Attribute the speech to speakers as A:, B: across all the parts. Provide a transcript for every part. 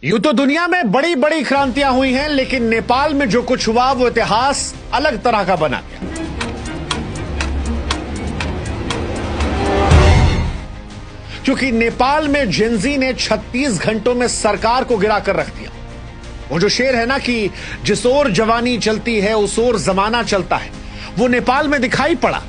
A: यूं तो दुनिया में बड़ी बड़ी क्रांतियां हुई हैं, लेकिन नेपाल में जो कुछ हुआ वो इतिहास अलग तरह का बना गया। क्योंकि नेपाल में जेनजी ने 36 घंटों में सरकार को गिरा कर रख दिया। वो जो शेर है ना कि जिस ओर जवानी चलती है उस ओर जमाना चलता है, वो नेपाल में दिखाई पड़ा।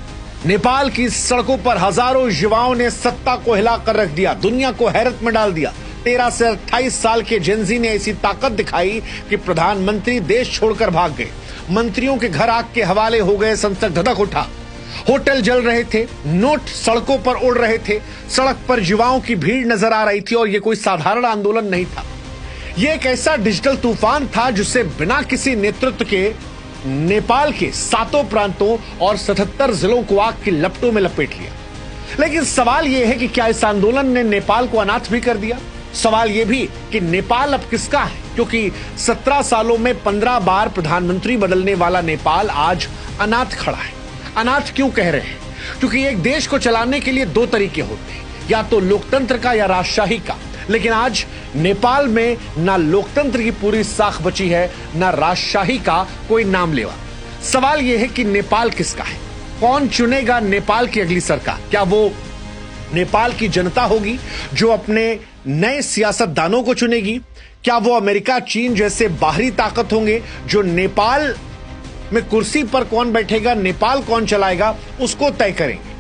A: नेपाल की सड़कों पर हजारों युवाओं ने सत्ता को हिलाकर रख दिया, दुनिया को हैरत में डाल दिया। 13 से 28 साल के जेनजी ने ऐसी ताकत दिखाई कि प्रधानमंत्री देश छोड़कर भाग गए। मंत्रियों के घर आग के हवाले हो गए, संसद धधक उठा, होटल जल रहे थे, नोट सड़कों पर उड़ रहे थे, सड़क पर युवाओं की भीड़ नजर आ रही थी। और यह कोई साधारण आंदोलन नहीं था, यह एक ऐसा डिजिटल तूफान था जिससे बिना किसी नेतृत्व के नेपाल के 7 प्रांतों और 77 जिलों को आग की लपटों में लपेट लिया। लेकिन सवाल यह है कि क्या इस आंदोलन ने नेपाल को अनाथ भी कर दिया? सवाल यह भी कि नेपाल अब किसका है? क्योंकि 17 सालों में 15 बार प्रधानमंत्री बदलने वाला नेपाल आज अनाथ खड़ा है। अनाथ क्यों कह रहे हैं? क्योंकि एक देश को चलाने के लिए 2 तरीके होते हैं, या तो लोकतंत्र का या राजशाही का। लेकिन आज नेपाल में ना लोकतंत्र की पूरी साख बची है, ना राजशाही का कोई नाम लेवा। सवाल यह है कि नेपाल किसका है? कौन चुनेगा नेपाल की अगली सरकार? क्या वो नेपाल की जनता होगी जो अपने नए सियासतदानों को चुनेगी? क्या वो अमेरिका, चीन जैसे बाहरी ताकत होंगे जो नेपाल में कुर्सी पर कौन बैठेगा, नेपाल कौन चलाएगा, उसको तय करेंगे?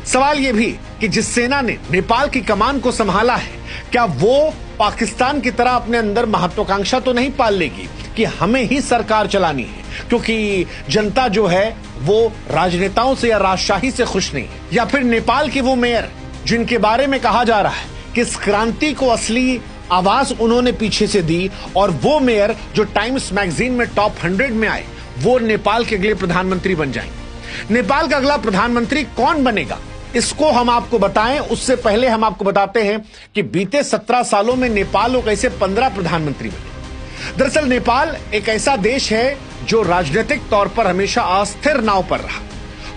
A: सवाल यह भी कि जिस सेना ने नेपाल की कमान को संभाला है, क्या वो पाकिस्तान की तरह अपने अंदर महत्वाकांक्षा तो नहीं पाल लेगी कि हमें ही सरकार चलानी है, क्योंकि जनता जो है वो राजनेताओं से या राजशाही से खुश नहीं है? या फिर नेपाल के वो मेयर जिनके बारे में कहा जा रहा है कि इस क्रांति को असली आवाज उन्होंने पीछे से दी, और वो मेयर जो टाइम्स मैगजीन में टॉप 100 में आए, वो नेपाल के अगले प्रधानमंत्री बन जाएंगे। नेपाल का अगला प्रधानमंत्री कौन बनेगा, इसको हम आपको बताएं उससे पहले हम आपको बताते हैं कि बीते 17 सालों में नेपाल को कैसे 15 प्रधानमंत्री बने। दरअसल नेपाल एक ऐसा देश है जो राजनीतिक तौर पर हमेशा अस्थिर नाव पर रहा।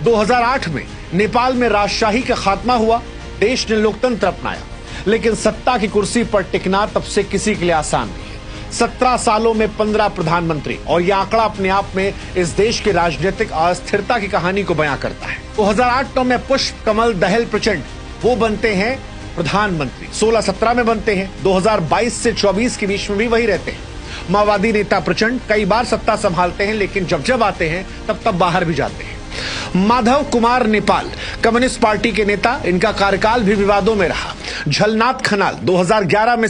A: 2008 में नेपाल में राजशाही का खात्मा हुआ, देश ने लोकतंत्र अपनाया, लेकिन सत्ता की कुर्सी पर टिकना तब से किसी के लिए आसान नहीं है। 17 सालों में 15 प्रधानमंत्री, और यह आंकड़ा अपने आप में इस देश की राजनीतिक अस्थिरता की कहानी को बयां करता है। 2008 में पुष्प कमल दहल प्रचंड वो बनते हैं प्रधानमंत्री, 16-17 में बनते हैं, 2022 से 24 के बीच में भी वही रहते हैं। माओवादी नेता प्रचंड कई बार सत्ता संभालते हैं, लेकिन जब आते हैं तब बाहर भी जाते हैं। माधव कुमार नेपाल कम्युनिस्ट पार्टी के नेता, इनका कार्यकाल भी विवादों में रहा। झलनाथ खनाल 2011 में